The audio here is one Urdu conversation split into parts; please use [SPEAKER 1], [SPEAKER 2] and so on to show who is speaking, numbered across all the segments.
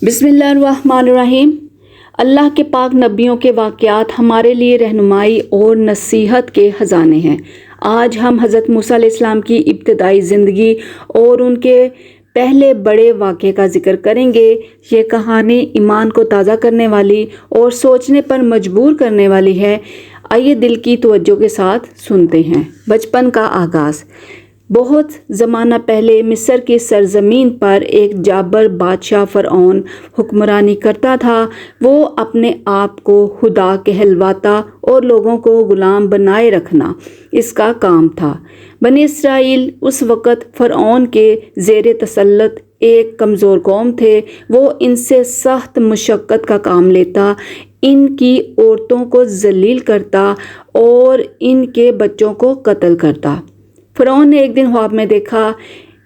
[SPEAKER 1] بسم اللہ الرحمن الرحیم۔ اللہ کے پاک نبیوں کے واقعات ہمارے لیے رہنمائی اور نصیحت کے خزانے ہیں۔ آج ہم حضرت موسیٰ علیہ السلام کی ابتدائی زندگی اور ان کے پہلے بڑے واقعے کا ذکر کریں گے۔ یہ کہانی ایمان کو تازہ کرنے والی اور سوچنے پر مجبور کرنے والی ہے۔ آئیے دل کی توجہ کے ساتھ سنتے ہیں۔ بچپن کا آغاز۔ بہت زمانہ پہلے مصر کی سرزمین پر ایک جابر بادشاہ فرعون حکمرانی کرتا تھا۔ وہ اپنے آپ کو خدا کہلواتا اور لوگوں کو غلام بنائے رکھنا اس کا کام تھا۔ بنی اسرائیل اس وقت فرعون کے زیر تسلط ایک کمزور قوم تھے۔ وہ ان سے سخت مشقت کا کام لیتا، ان کی عورتوں کو ذلیل کرتا اور ان کے بچوں کو قتل کرتا۔ فرعون نے ایک دن خواب میں دیکھا،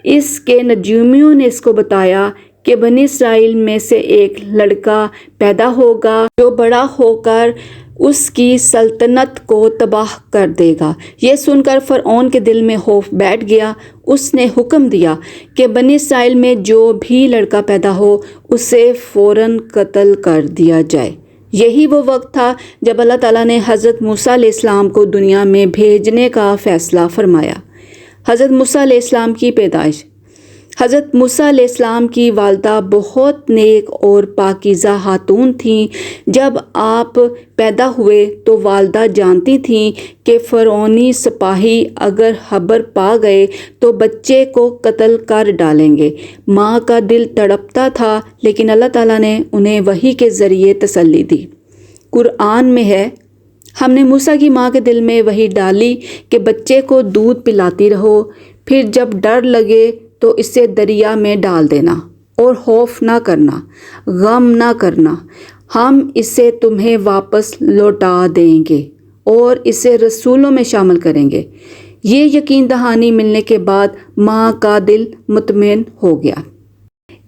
[SPEAKER 1] اس کے نجومیوں نے اس کو بتایا کہ بنی اسرائیل میں سے ایک لڑکا پیدا ہوگا جو بڑا ہو کر اس کی سلطنت کو تباہ کر دے گا۔ یہ سن کر فرعون کے دل میں خوف بیٹھ گیا۔ اس نے حکم دیا کہ بنی اسرائیل میں جو بھی لڑکا پیدا ہو اسے فوراً قتل کر دیا جائے۔ یہی وہ وقت تھا جب اللہ تعالیٰ نے حضرت موسیٰ علیہ السلام کو دنیا میں بھیجنے کا فیصلہ فرمایا۔ حضرت موسیٰ علیہ السلام کی پیدائش۔ حضرت موسیٰ علیہ السلام کی والدہ بہت نیک اور پاکیزہ خاتون تھیں۔ جب آپ پیدا ہوئے تو والدہ جانتی تھیں کہ فرعونی سپاہی اگر خبر پا گئے تو بچے کو قتل کر ڈالیں گے۔ ماں کا دل تڑپتا تھا، لیکن اللہ تعالیٰ نے انہیں وحی کے ذریعے تسلی دی۔ قرآن میں ہے، ہم نے موسیٰ کی ماں کے دل میں وحی ڈالی کہ بچے کو دودھ پلاتی رہو، پھر جب ڈر لگے تو اسے دریا میں ڈال دینا اور خوف نہ کرنا، غم نہ کرنا، ہم اسے تمہیں واپس لوٹا دیں گے اور اسے رسولوں میں شامل کریں گے۔ یہ یقین دہانی ملنے کے بعد ماں کا دل مطمئن ہو گیا۔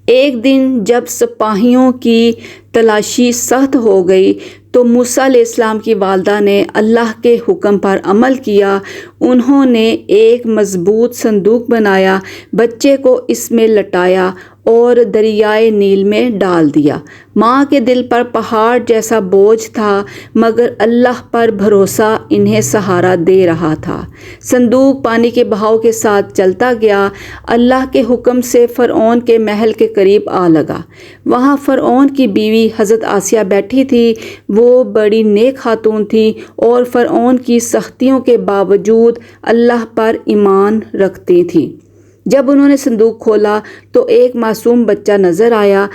[SPEAKER 1] ایک دن جب سپاہیوں کی تلاشی سخت ہو گئی تو موسیٰ علیہ السلام کی والدہ نے اللہ کے حکم پر عمل کیا۔ انہوں نے ایک مضبوط صندوق بنایا، بچے کو اس میں لٹایا اور دریائے نیل میں ڈال دیا۔ ماں کے دل پر پہاڑ جیسا بوجھ تھا، مگر اللہ پر بھروسہ انہیں سہارا دے رہا تھا۔ صندوق پانی کے بہاؤ کے ساتھ چلتا گیا۔ اللہ کے حکم سے فرعون کے محل کے قریب آ لگا۔ وہاں فرعون کی بیوی حضرت آسیہ بیٹھی تھی۔ وہ بڑی نیک خاتون تھی اور فرعون کی سختیوں کے باوجود اللہ پر ایمان رکھتی تھی۔ جب انہوں نے صندوق کھولا تو ایک معصوم بچہ نظر آیا۔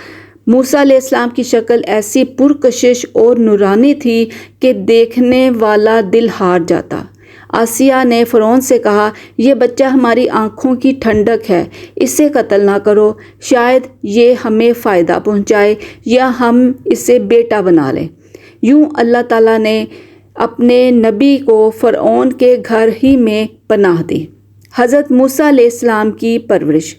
[SPEAKER 1] موسیٰ علیہ السلام کی شکل ایسی پرکشش اور نورانی تھی کہ دیکھنے والا دل ہار جاتا۔ آسیہ نے فرعون سے کہا، یہ بچہ ہماری آنکھوں کی ٹھنڈک ہے، اسے قتل نہ کرو، شاید یہ ہمیں فائدہ پہنچائے یا ہم اسے بیٹا بنا لیں۔ یوں اللہ تعالیٰ نے اپنے نبی کو فرعون کے گھر ہی میں پناہ دی۔ حضرت موسیٰ علیہ السلام کی پرورش۔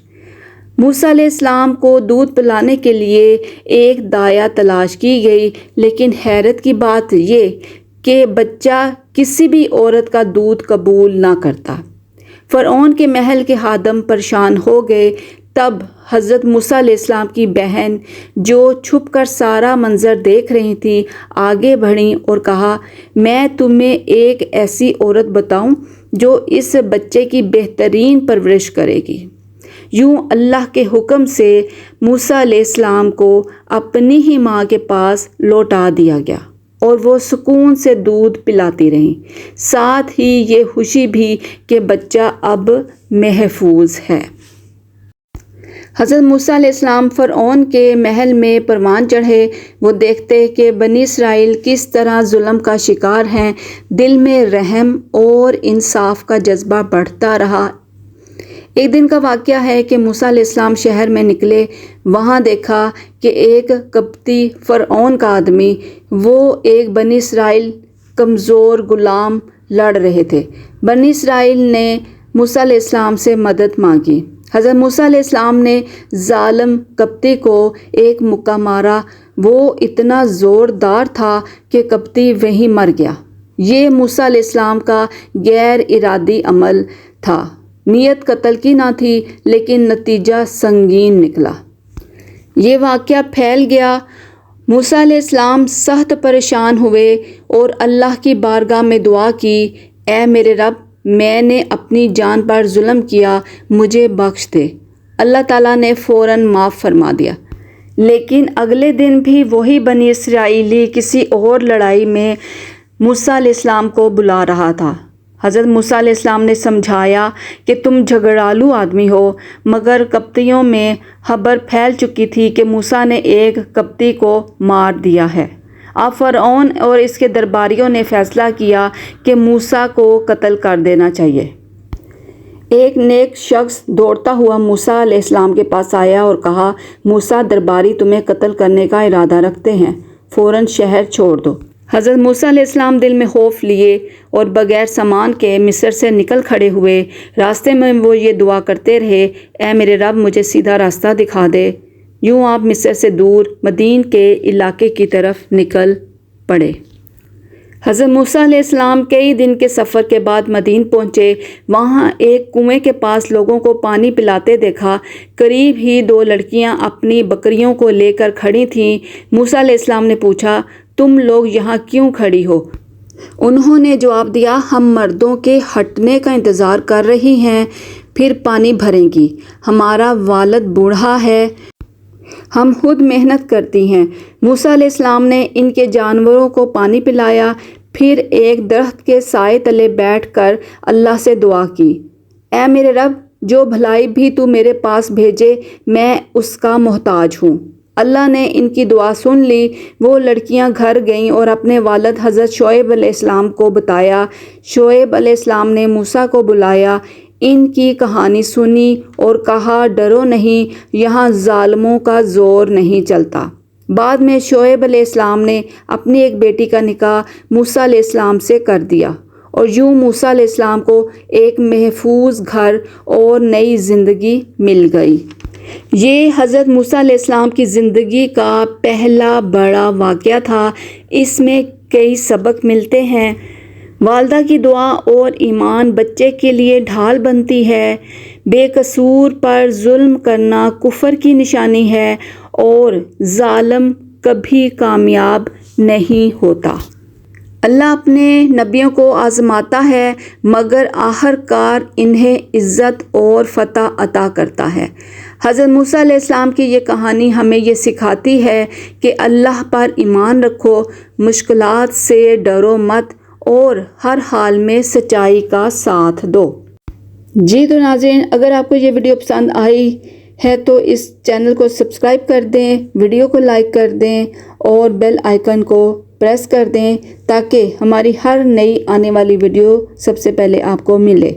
[SPEAKER 1] موسیٰ علیہ السلام کو دودھ پلانے کے لیے ایک دایا تلاش کی گئی، لیکن حیرت کی بات یہ کہ بچہ کسی بھی عورت کا دودھ قبول نہ کرتا۔ فرعون کے محل کے خادم پریشان ہو گئے۔ تب حضرت موسیٰ علیہ السلام کی بہن جو چھپ کر سارا منظر دیکھ رہی تھی آگے بڑھیں اور کہا، میں تمہیں ایک ایسی عورت بتاؤں جو اس بچے کی بہترین پرورش کرے گی۔ یوں اللہ کے حکم سے موسیٰ علیہ السلام کو اپنی ہی ماں کے پاس لوٹا دیا گیا اور وہ سکون سے دودھ پلاتی رہیں، ساتھ ہی یہ خوشی بھی کہ بچہ اب محفوظ ہے۔ حضرت موسیٰ علیہ السلام فرعون کے محل میں پروان چڑھے۔ وہ دیکھتے کہ بنی اسرائیل کس طرح ظلم کا شکار ہیں۔ دل میں رحم اور انصاف کا جذبہ بڑھتا رہا۔ ایک دن کا واقعہ ہے کہ موسیٰ علیہ السلام شہر میں نکلے۔ وہاں دیکھا کہ ایک قبطی فرعون کا آدمی، وہ ایک بنی اسرائیل کمزور غلام لڑ رہے تھے۔ بنی اسرائیل نے موسیٰ علیہ السلام سے مدد مانگی۔ حضرت موسیٰ علیہ السلام نے ظالم قبطی کو ایک مکہ مارا۔ وہ اتنا زوردار تھا کہ قبطی وہیں مر گیا۔ یہ موسیٰ علیہ السلام کا غیر ارادی عمل تھا۔ نیت قتل کی نہ تھی، لیکن نتیجہ سنگین نکلا۔ یہ واقعہ پھیل گیا۔ موسیٰ علیہ السلام سخت پریشان ہوئے اور اللہ کی بارگاہ میں دعا کی، اے میرے رب، میں نے اپنی جان پر ظلم کیا، مجھے بخش دے۔ اللہ تعالیٰ نے فوراً معاف فرما دیا۔ لیکن اگلے دن بھی وہی بنی اسرائیلی کسی اور لڑائی میں موسیٰ علیہ السلام کو بلا رہا تھا۔ حضرت موسیٰ علیہ السلام نے سمجھایا کہ تم جھگڑالو آدمی ہو، مگر قبطیوں میں خبر پھیل چکی تھی کہ موسیٰ نے ایک قبطی کو مار دیا ہے۔ اب فرعون اور اس کے درباریوں نے فیصلہ کیا کہ موسیٰ کو قتل کر دینا چاہیے۔ ایک نیک شخص دوڑتا ہوا موسیٰ علیہ السلام کے پاس آیا اور کہا، موسیٰ درباری تمہیں قتل کرنے کا ارادہ رکھتے ہیں، فوراً شہر چھوڑ دو۔ حضرت موسیٰ علیہ السلام دل میں خوف لیے اور بغیر سامان کے مصر سے نکل کھڑے ہوئے۔ راستے میں وہ یہ دعا کرتے رہے، اے میرے رب، مجھے سیدھا راستہ دکھا دے۔ یوں آپ مصر سے دور مدین کے علاقے کی طرف نکل پڑے۔ حضرت موسیٰ علیہ السلام کئی دن کے سفر کے بعد مدین پہنچے۔ وہاں ایک کنویں کے پاس لوگوں کو پانی پلاتے دیکھا۔ قریب ہی 2 لڑکیاں اپنی بکریوں کو لے کر کھڑی تھیں۔ موسیٰ علیہ السلام نے پوچھا، تم لوگ یہاں کیوں کھڑی ہو؟ انہوں نے جواب دیا، ہم مردوں کے ہٹنے کا انتظار کر رہی ہیں، پھر پانی بھریں گی۔ ہمارا والد بوڑھا ہے، ہم خود محنت کرتی ہیں۔ موسیٰ علیہ السلام نے ان کے جانوروں کو پانی پلایا، پھر ایک درخت کے سائے تلے بیٹھ کر اللہ سے دعا کی، اے میرے رب، جو بھلائی بھی تو میرے پاس بھیجے میں اس کا محتاج ہوں۔ اللہ نے ان کی دعا سن لی۔ وہ لڑکیاں گھر گئیں اور اپنے والد حضرت شعیب علیہ السلام کو بتایا۔ شعیب علیہ السلام نے موسیٰ کو بلایا، ان کی کہانی سنی اور کہا، ڈرو نہیں، یہاں ظالموں کا زور نہیں چلتا۔ بعد میں شعیب علیہ السلام نے اپنی ایک بیٹی کا نکاح موسیٰ علیہ السلام سے کر دیا، اور یوں موسیٰ علیہ السلام کو ایک محفوظ گھر اور نئی زندگی مل گئی۔ یہ حضرت موسیٰ علیہ السلام کی زندگی کا پہلا بڑا واقعہ تھا۔ اس میں کئی سبق ملتے ہیں۔ والدہ کی دعا اور ایمان بچے کے لیے ڈھال بنتی ہے۔ بے قصور پر ظلم کرنا کفر کی نشانی ہے، اور ظالم کبھی کامیاب نہیں ہوتا۔ اللہ اپنے نبیوں کو آزماتا ہے، مگر آخر کار انہیں عزت اور فتح عطا کرتا ہے۔ حضرت موسیٰ علیہ السلام کی یہ کہانی ہمیں یہ سکھاتی ہے کہ اللہ پر ایمان رکھو، مشکلات سے ڈرو مت، اور ہر حال میں سچائی کا ساتھ دو۔ جی تو ناظرین، اگر آپ کو یہ ویڈیو پسند آئی ہے تو اس چینل کو سبسکرائب کر دیں، ویڈیو کو لائک کر دیں اور بیل آئیکن کو پریس کر دیں تاکہ ہماری ہر نئی آنے والی ویڈیو سب سے پہلے آپ کو ملے۔